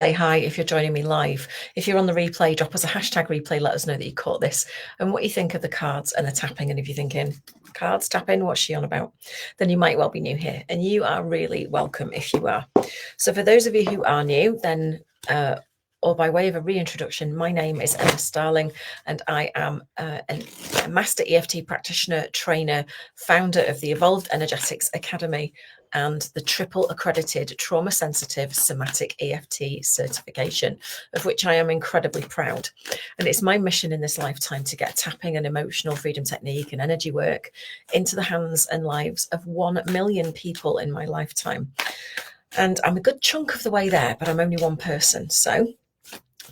say hi if you're joining me live. If you're on the replay, drop us a hashtag replay, let us know that you caught this and what you think of the cards and the tapping. And if you're thinking, cards tapping, what's she on about? Then you might well be new here, and you are really welcome if you are. So for those of you who are new, then or by way of a reintroduction, my name is Emma Starling, and I am a master EFT practitioner, trainer, founder of the Evolved Energetics Academy, and the triple accredited trauma sensitive somatic EFT certification, of which I am incredibly proud. And it's my mission in this lifetime to get tapping and emotional freedom technique and energy work into the hands and lives of 1 million people in my lifetime. And I'm a good chunk of the way there, but I'm only one person. So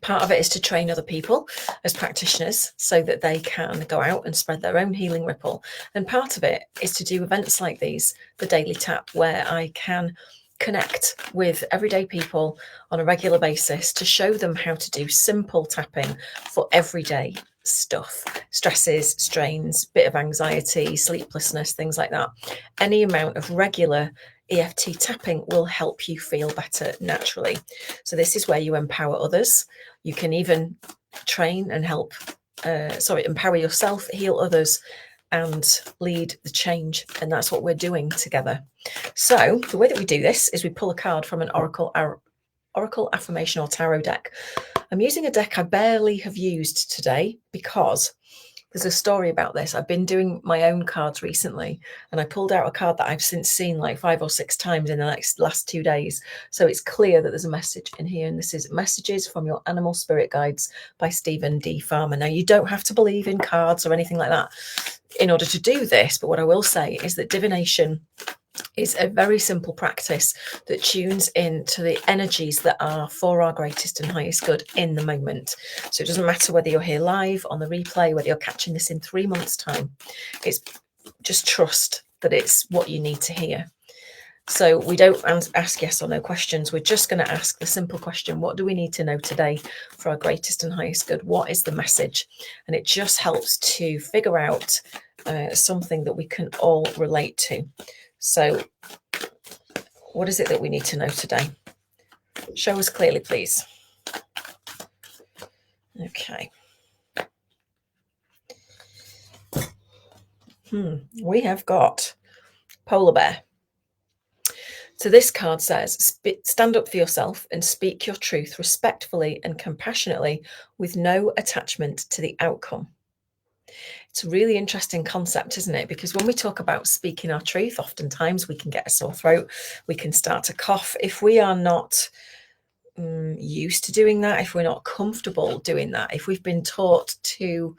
part of it is to train other people as practitioners so that they can go out and spread their own healing ripple. And part of it is to do events like these, the Daily Tap, where I can connect with everyday people on a regular basis to show them how to do simple tapping for everyday stuff, stresses, strains, bit of anxiety, sleeplessness, things like that. Any amount of regular EFT tapping will help you feel better naturally. So this is where you empower others. You can even train and help, empower yourself, heal others, and lead the change. And that's what we're doing together. So the way that we do this is we pull a card from an oracle affirmation or tarot deck. I'm using a deck I barely have used today because there's a story about this. I've been doing my own cards recently, and I pulled out a card that I've since seen like 5 or 6 times in the last 2 days. So it's clear that there's a message in here, and this is Messages from Your Animal Spirit Guides by Stephen D. Farmer. Now, you don't have to believe in cards or anything like that in order to do this, but what I will say is that divination is a very simple practice that tunes in to the energies that are for our greatest and highest good in the moment. So it doesn't matter whether you're here live on the replay, whether you're catching this in 3 months' time. It's just trust that it's what you need to hear. So we don't ask yes or no questions. We're just going to ask the simple question, what do we need to know today for our greatest and highest good? What is the message? And it just helps to figure out something that we can all relate to. So what is it that we need to know today? Show us clearly, please. Okay. We have got polar bear. So this card says, stand up for yourself and speak your truth respectfully and compassionately with no attachment to the outcome. It's a really interesting concept, isn't it? Because when we talk about speaking our truth, oftentimes we can get a sore throat, we can start to cough. If we are not used to doing that, if we're not comfortable doing that, if we've been taught to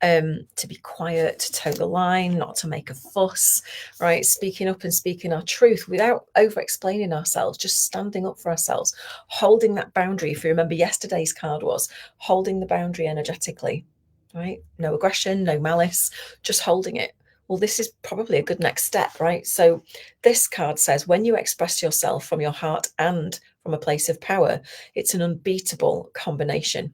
be quiet, to toe the line, not to make a fuss, right? Speaking up and speaking our truth without over explaining ourselves, just standing up for ourselves, holding that boundary. If you remember, yesterday's card was holding the boundary energetically, right? No aggression, no malice, just holding it. Well, this is probably a good next step, right? So this card says, when you express yourself from your heart and from a place of power, it's an unbeatable combination.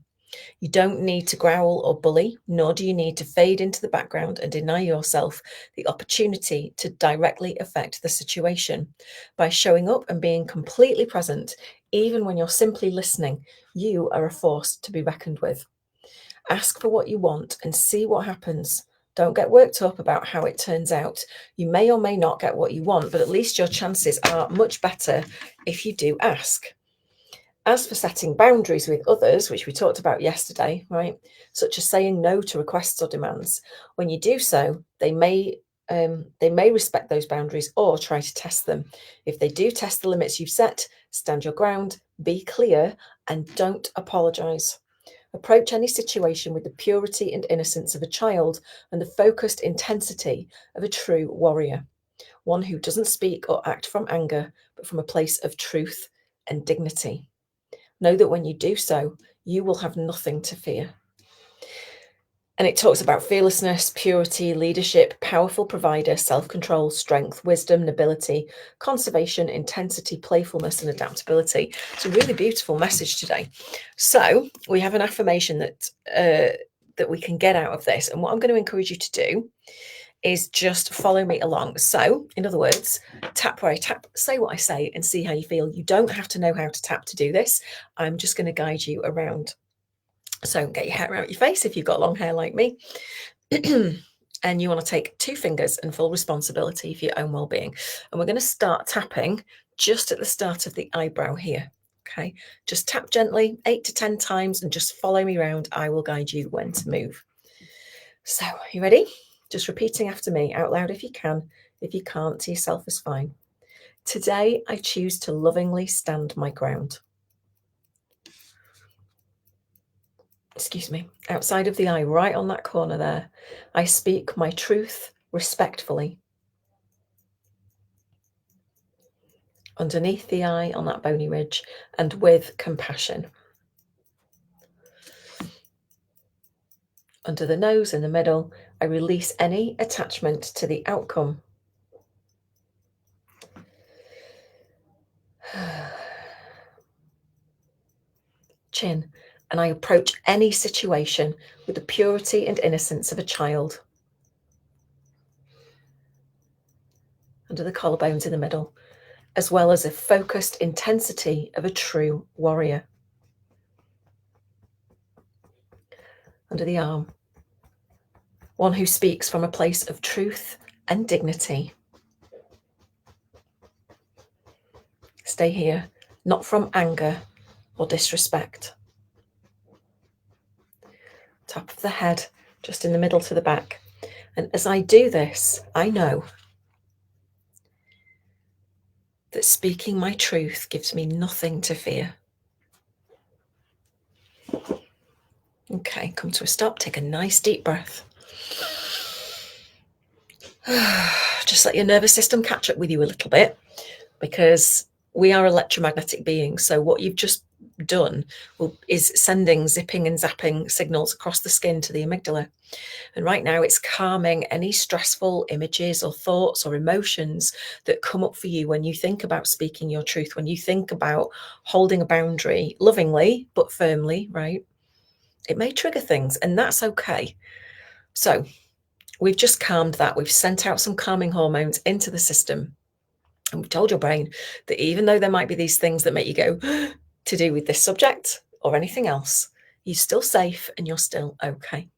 You don't need to growl or bully, nor do you need to fade into the background and deny yourself the opportunity to directly affect the situation. By showing up and being completely present, even when you're simply listening, you are a force to be reckoned with. Ask for what you want and see what happens. Don't get worked up about how it turns out. You may or may not get what you want, but at least your chances are much better if you do ask. As for setting boundaries with others, which we talked about yesterday, right, such as saying no to requests or demands, when you do so, they may respect those boundaries or try to test them. If they do test the limits you've set, stand your ground, be clear, and don't apologize. Approach any situation with the purity and innocence of a child and the focused intensity of a true warrior, one who doesn't speak or act from anger, but from a place of truth and dignity. Know that when you do so, you will have nothing to fear. And it talks about fearlessness, purity, leadership, powerful provider, self-control, strength, wisdom, nobility, conservation, intensity, playfulness, and adaptability. It's a really beautiful message today. So we have an affirmation that we can get out of this. And what I'm going to encourage you to do is just follow me along. So, in other words, tap where I tap, say what I say, and see how you feel. You don't have to know how to tap to do this. I'm just going to guide you around. So, get your hair out your face if you've got long hair like me. And you want to take 2 fingers and full responsibility for your own well-being. And we're going to start tapping just at the start of the eyebrow here. Okay, just tap gently 8 to 10 times and just follow me around. I will guide you when to move. So, are you ready? Just repeating after me out loud if you can. If you can't, to yourself is fine. Today, I choose to lovingly stand my ground. Excuse me. Outside of the eye, right on that corner there, I speak my truth respectfully. Underneath the eye on that bony ridge and with compassion. Under the nose in the middle, I release any attachment to the outcome. Chin, and I approach any situation with the purity and innocence of a child. Under the collarbones in the middle, as well as a focused intensity of a true warrior. Under the arm, one who speaks from a place of truth and dignity. Stay here, not from anger or disrespect. Top of the head, just in the middle to the back. And as I do this, I know that speaking my truth gives me nothing to fear. Okay, come to a stop. Take a nice deep breath. Just let your nervous system catch up with you a little bit, because we are electromagnetic beings. So what you've just done is sending zipping and zapping signals across the skin to the amygdala. And right now it's calming any stressful images or thoughts or emotions that come up for you when you think about speaking your truth, when you think about holding a boundary lovingly but firmly, right? It may trigger things, and that's okay. So we've just calmed that. We've sent out some calming hormones into the system. And we've told your brain that even though there might be these things that make you go to do with this subject or anything else, you're still safe and you're still okay.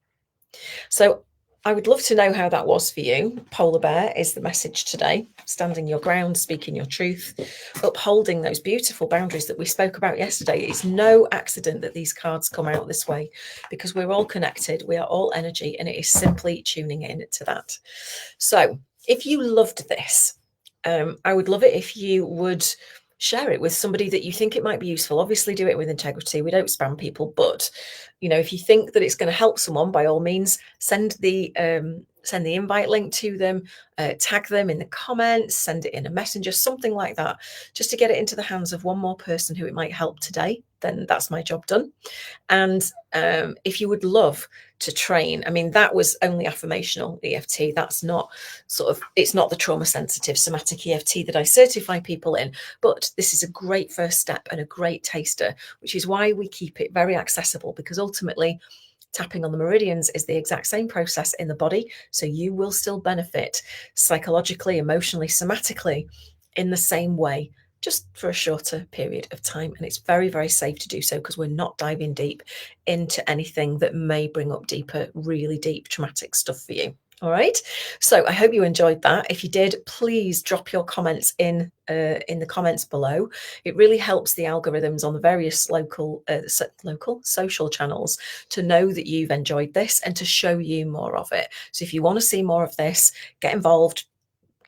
So I would love to know how that was for you. Polar bear is the message today. Standing your ground, speaking your truth, upholding those beautiful boundaries that we spoke about yesterday. It's no accident that these cards come out this way, because we're all connected. We are all energy, and it is simply tuning in to that. So if you loved this, I would love it if you would share it with somebody that you think it might be useful. Obviously, do it with integrity. We don't spam people, but if you think that it's going to help someone, by all means, send the invite link to them, tag them in the comments, send it in a messenger, something like that, just to get it into the hands of one more person who it might help today. Then that's my job done. And if you would love to train, I mean, that was only affirmational EFT. That's not it's not the trauma sensitive somatic EFT that I certify people in, but this is a great first step and a great taster, which is why we keep it very accessible, because ultimately tapping on the meridians is the exact same process in the body. So you will still benefit psychologically, emotionally, somatically in the same way, just for a shorter period of time. And it's very, very safe to do so, because we're not diving deep into anything that may bring up deeper, really deep traumatic stuff for you. All right. So I hope you enjoyed that. If you did, please drop your comments in the comments below. It really helps the algorithms on the various local social channels to know that you've enjoyed this and to show you more of it. So if you want to see more of this, get involved.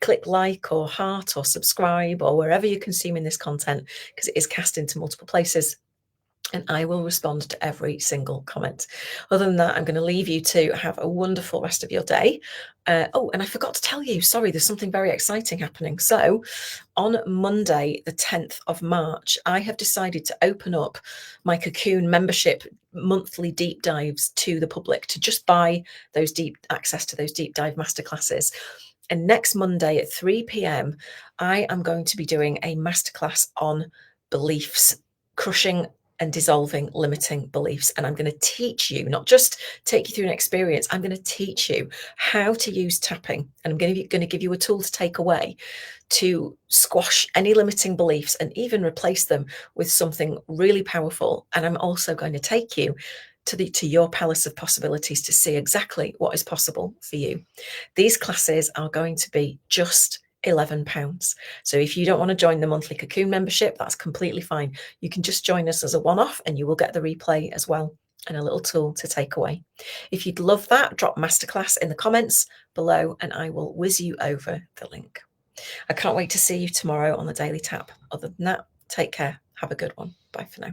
Click like or heart or subscribe or wherever you're consuming this content, because it is cast into multiple places, and I will respond to every single comment. Other than that, I'm going to leave you to have a wonderful rest of your day. Oh, and I forgot to tell you, sorry, there's something very exciting happening. So on Monday, the 10th of March, I have decided to open up my Cocoon membership monthly deep dives to the public, to just buy those access to those deep dive masterclasses. And next Monday at 3 p.m, I am going to be doing a masterclass on beliefs, crushing and dissolving limiting beliefs. And I'm going to teach you, not just take you through an experience, I'm going to teach you how to use tapping. And I'm going to give you a tool to take away to squash any limiting beliefs and even replace them with something really powerful. And I'm also going to take you to your palace of possibilities to see exactly what is possible for you. These classes are going to be just £11. So if you don't want to join the monthly Cocoon membership, that's completely fine. You can just join us as a one-off and you will get the replay as well and a little tool to take away. If you'd love that, drop masterclass in the comments below and I will whiz you over the link. I can't wait to see you tomorrow on the Daily Tap. Other than that, take care. Have a good one. Bye for now.